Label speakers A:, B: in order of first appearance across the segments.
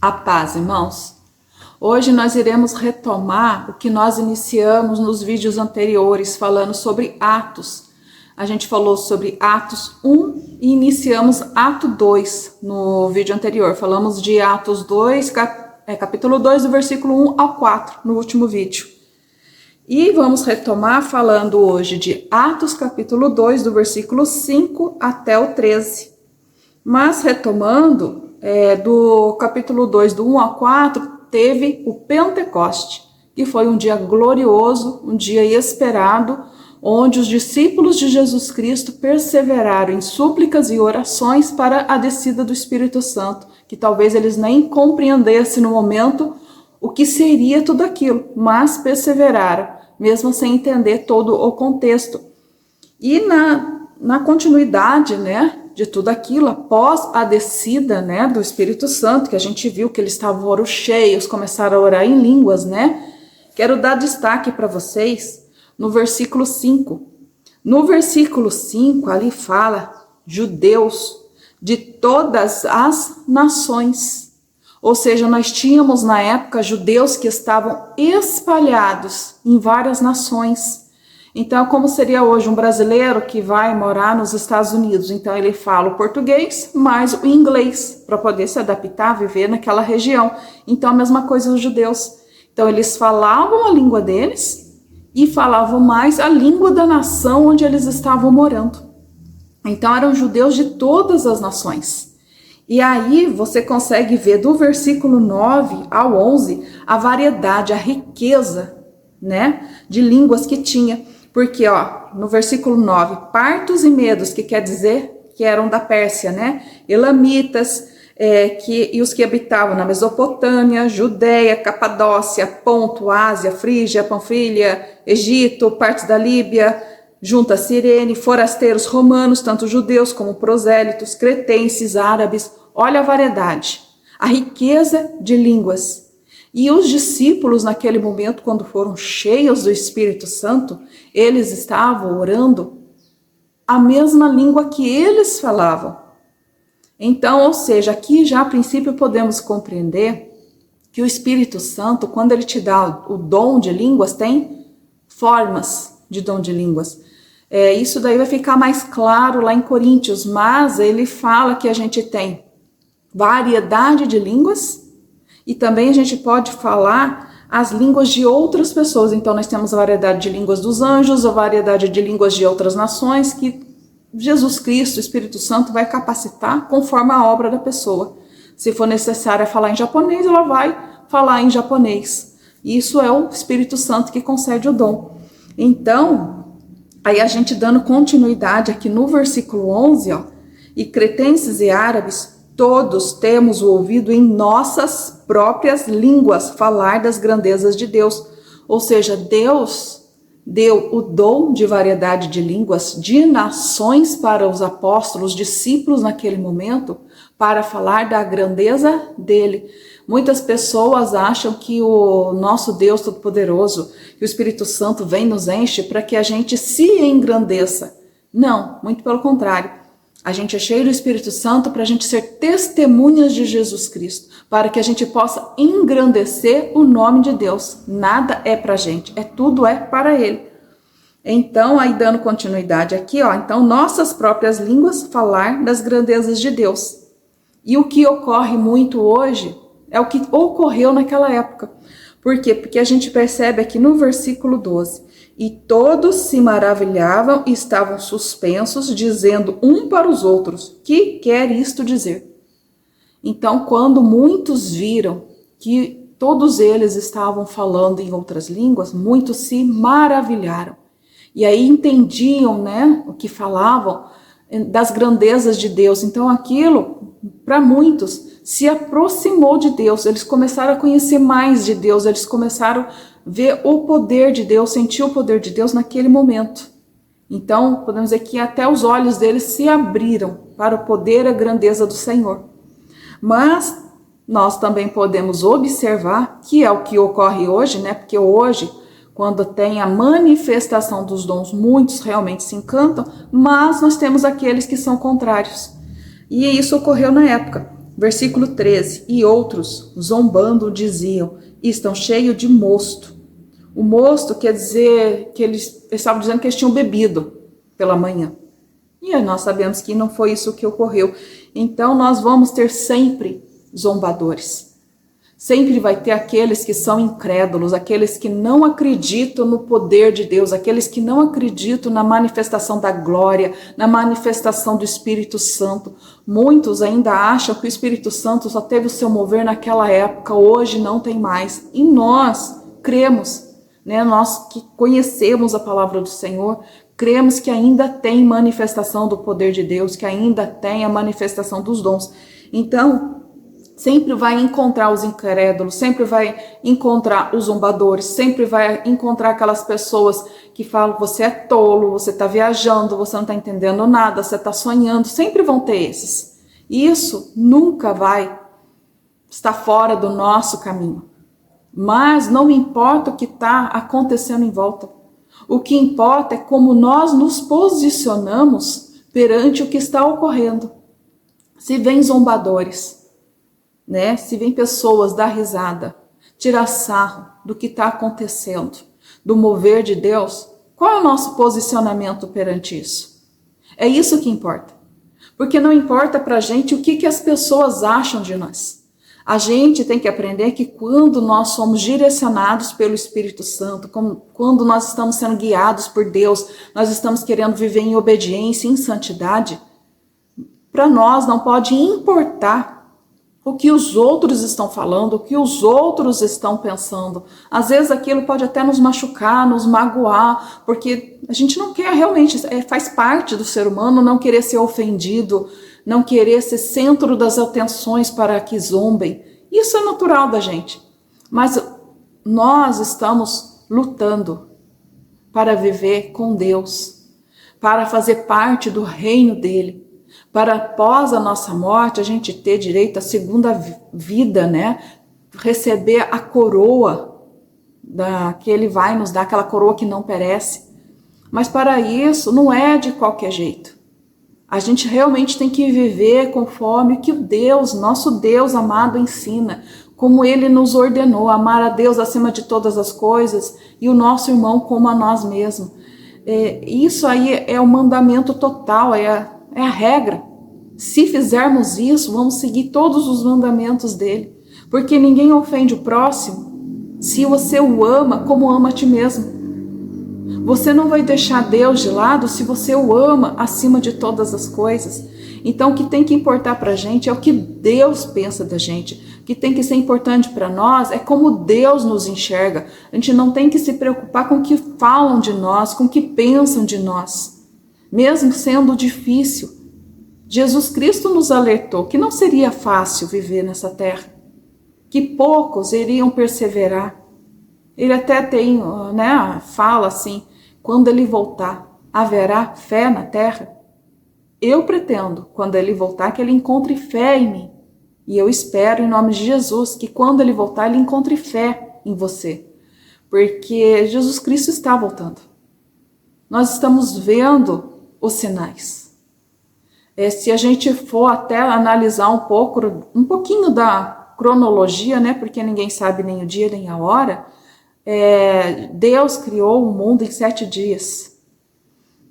A: A paz, irmãos. Hoje nós iremos retomar o que nós iniciamos nos vídeos anteriores, falando sobre Atos. A gente falou sobre Atos 1 e iniciamos Ato 2 no vídeo anterior. Falamos de Atos 2, capítulo 2, do versículo 1 ao 4, no último vídeo. E vamos retomar falando hoje de Atos, capítulo 2, do versículo 5 até o 13. Mas retomando, do capítulo 2, do 1 ao 4, teve o Pentecoste, que foi um dia glorioso, um dia esperado, onde os discípulos de Jesus Cristo perseveraram em súplicas e orações para a descida do Espírito Santo, que talvez eles nem compreendessem no momento o que seria tudo aquilo, mas perseveraram, mesmo sem entender todo o contexto. E na continuidade, de tudo aquilo, após a descida, do Espírito Santo, que a gente viu que eles estavam cheios, começaram a orar em línguas, Quero dar destaque para vocês no versículo 5. No versículo 5, ali fala judeus de todas as nações. Ou seja, nós tínhamos na época judeus que estavam espalhados em várias nações. Então, como seria hoje um brasileiro que vai morar nos Estados Unidos? Então, ele fala o português mais o inglês para poder se adaptar, viver naquela região. Então, a mesma coisa os judeus. Então, eles falavam a língua deles e falavam mais a língua da nação onde eles estavam morando. Então, eram judeus de todas as nações. E aí, você consegue ver do versículo 9 ao 11 a variedade, a riqueza, de línguas que tinha. Porque, no versículo 9, partos e medos, que quer dizer que eram da Pérsia, elamitas, e os que habitavam na Mesopotâmia, Judéia, Capadócia, Ponto, Ásia, Frígia, Panfilha, Egito, partes da Líbia, junto a Cirene, forasteiros romanos, tanto judeus como prosélitos, cretenses, árabes. Olha a variedade, a riqueza de línguas. E os discípulos, naquele momento, quando foram cheios do Espírito Santo, eles estavam orando a mesma língua que eles falavam. Então, ou seja, aqui já a princípio podemos compreender que o Espírito Santo, quando ele te dá o dom de línguas, tem formas de dom de línguas. Isso daí vai ficar mais claro lá em Coríntios, mas ele fala que a gente tem variedade de línguas. E também a gente pode falar as línguas de outras pessoas. Então, nós temos a variedade de línguas dos anjos, a variedade de línguas de outras nações, que Jesus Cristo, o Espírito Santo, vai capacitar conforme a obra da pessoa. Se for necessário falar em japonês, ela vai falar em japonês. Isso é o Espírito Santo que concede o dom. Então, aí a gente dando continuidade aqui no versículo 11, e cretenses e árabes, todos temos o ouvido em nossas próprias línguas falar das grandezas de Deus. Ou seja, Deus deu o dom de variedade de línguas, de nações para os apóstolos, discípulos naquele momento, para falar da grandeza dele. Muitas pessoas acham que o nosso Deus Todo-Poderoso, que o Espírito Santo vem e nos enche para que a gente se engrandeça. Não, muito pelo contrário. A gente é cheio do Espírito Santo para a gente ser testemunhas de Jesus Cristo, para que a gente possa engrandecer o nome de Deus. Nada é para a gente, tudo é para Ele. Então, aí dando continuidade aqui, então nossas próprias línguas falar das grandezas de Deus. E o que ocorre muito hoje é o que ocorreu naquela época. Por quê? Porque a gente percebe aqui no versículo 12, e todos se maravilhavam e estavam suspensos, dizendo um para os outros, que quer isto dizer? Então, quando muitos viram que todos eles estavam falando em outras línguas, muitos se maravilharam. E aí entendiam, o que falavam das grandezas de Deus. Então, aquilo, para muitos, se aproximou de Deus. Eles começaram a conhecer mais de Deus, eles começaram ver o poder de Deus, sentir o poder de Deus naquele momento. Então, podemos dizer que até os olhos deles se abriram para o poder e a grandeza do Senhor. Mas nós também podemos observar que é o que ocorre hoje, porque hoje, quando tem a manifestação dos dons, muitos realmente se encantam, mas nós temos aqueles que são contrários. E isso ocorreu na época. Versículo 13. E outros, zombando, diziam: estão cheios de mosto. O mosto quer dizer que eles estavam dizendo que eles tinham bebido pela manhã. E nós sabemos que não foi isso que ocorreu. Então nós vamos ter sempre zombadores. Sempre vai ter aqueles que são incrédulos, aqueles que não acreditam no poder de Deus, aqueles que não acreditam na manifestação da glória, na manifestação do Espírito Santo. Muitos ainda acham que o Espírito Santo só teve o seu mover naquela época, hoje não tem mais. E nós cremos, né? Nós que conhecemos a palavra do Senhor, cremos que ainda tem manifestação do poder de Deus, que ainda tem a manifestação dos dons. Então, sempre vai encontrar os incrédulos, sempre vai encontrar os zombadores, sempre vai encontrar aquelas pessoas que falam: você é tolo, você está viajando, você não está entendendo nada, você está sonhando. Sempre vão ter esses. Isso nunca vai estar fora do nosso caminho. Mas não importa o que está acontecendo em volta. O que importa é como nós nos posicionamos perante o que está ocorrendo. Se vem zombadores, né? Se vem pessoas dar risada, tirar sarro do que está acontecendo, do mover de Deus, qual é o nosso posicionamento perante isso? É isso que importa. Porque não importa para a gente o que as pessoas acham de nós. A gente tem que aprender que quando nós somos direcionados pelo Espírito Santo, quando nós estamos sendo guiados por Deus, nós estamos querendo viver em obediência, em santidade, para nós não pode importar o que os outros estão falando, o que os outros estão pensando. Às vezes aquilo pode até nos machucar, nos magoar, porque a gente não quer realmente, faz parte do ser humano não querer ser ofendido, não querer ser centro das atenções para que zombem. Isso é natural da gente. Mas nós estamos lutando para viver com Deus, para fazer parte do reino dele, para após a nossa morte a gente ter direito à segunda vida, né? Receber a coroa que ele vai nos dar, aquela coroa que não perece. Mas para isso não é de qualquer jeito. A gente realmente tem que viver conforme o que Deus, nosso Deus amado, ensina, como ele nos ordenou, amar a Deus acima de todas as coisas e o nosso irmão como a nós mesmos. Isso aí é o mandamento total, é a regra. Se fizermos isso, vamos seguir todos os mandamentos dele, porque ninguém ofende o próximo se você o ama como ama a ti mesmo. Você não vai deixar Deus de lado se você o ama acima de todas as coisas. Então o que tem que importar para a gente é o que Deus pensa da gente. O que tem que ser importante para nós é como Deus nos enxerga. A gente não tem que se preocupar com o que falam de nós, com o que pensam de nós. Mesmo sendo difícil. Jesus Cristo nos alertou que não seria fácil viver nessa terra. Que poucos iriam perseverar. Ele até tem, né, fala assim: quando ele voltar, haverá fé na terra? Eu pretendo, quando ele voltar, que ele encontre fé em mim. E eu espero, em nome de Jesus, que quando ele voltar, ele encontre fé em você. Porque Jesus Cristo está voltando. Nós estamos vendo os sinais. Se a gente for até analisar um pouquinho da cronologia, né, porque ninguém sabe nem o dia nem a hora, Deus criou o mundo em 7 dias.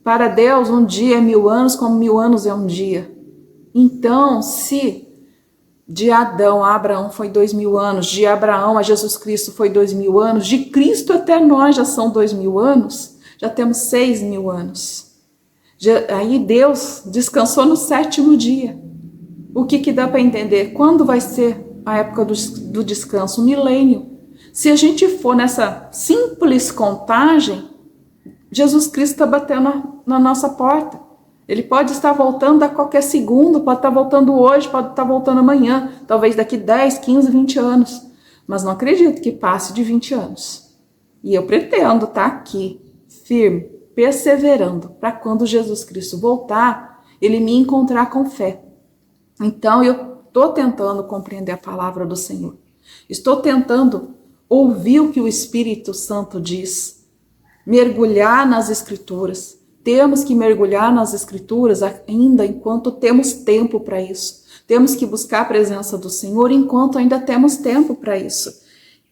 A: Para Deus, um dia é 1000 anos, como 1000 anos é um dia. Então, se de Adão a Abraão foi 2000 anos, de Abraão a Jesus Cristo foi 2000 anos, de Cristo até nós já são 2000 anos, já temos 6000 anos. Aí Deus descansou no 7º dia. O que dá para entender? Quando vai ser a época do descanso? O milênio. Se a gente for nessa simples contagem, Jesus Cristo está batendo na nossa porta. Ele pode estar voltando a qualquer segundo, pode estar voltando hoje, pode estar voltando amanhã, talvez daqui 10, 15, 20 anos. Mas não acredito que passe de 20 anos. E eu pretendo estar aqui, firme, perseverando, para quando Jesus Cristo voltar, ele me encontrar com fé. Então eu estou tentando compreender a palavra do Senhor. Estou tentando ouvir o que o Espírito Santo diz, mergulhar nas Escrituras. Temos que mergulhar nas Escrituras ainda enquanto temos tempo para isso. Temos que buscar a presença do Senhor enquanto ainda temos tempo para isso.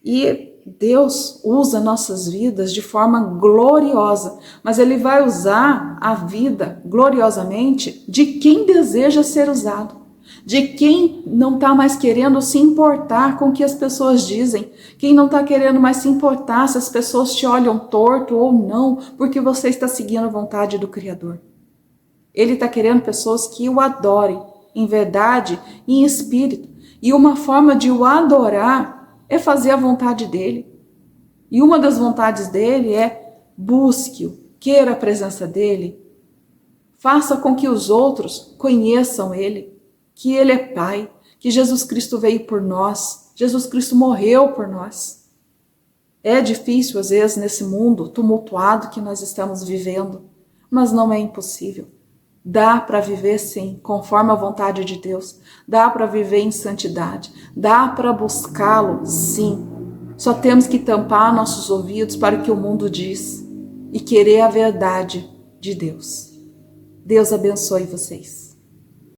A: E Deus usa nossas vidas de forma gloriosa, mas Ele vai usar a vida gloriosamente de quem deseja ser usado, de quem não está mais querendo se importar com o que as pessoas dizem, quem não está querendo mais se importar se as pessoas te olham torto ou não, porque você está seguindo a vontade do Criador. Ele está querendo pessoas que o adorem, em verdade e em espírito. E uma forma de o adorar é fazer a vontade dele. E uma das vontades dele é busque-o, queira a presença dele, faça com que os outros conheçam ele, que ele é Pai, que Jesus Cristo veio por nós, Jesus Cristo morreu por nós. É difícil, às vezes, nesse mundo tumultuado que nós estamos vivendo, mas não é impossível. Dá para viver, sim, conforme a vontade de Deus. Dá para viver em santidade. Dá para buscá-lo, sim. Só temos que tampar nossos ouvidos para o que o mundo diz e querer a verdade de Deus. Deus abençoe vocês.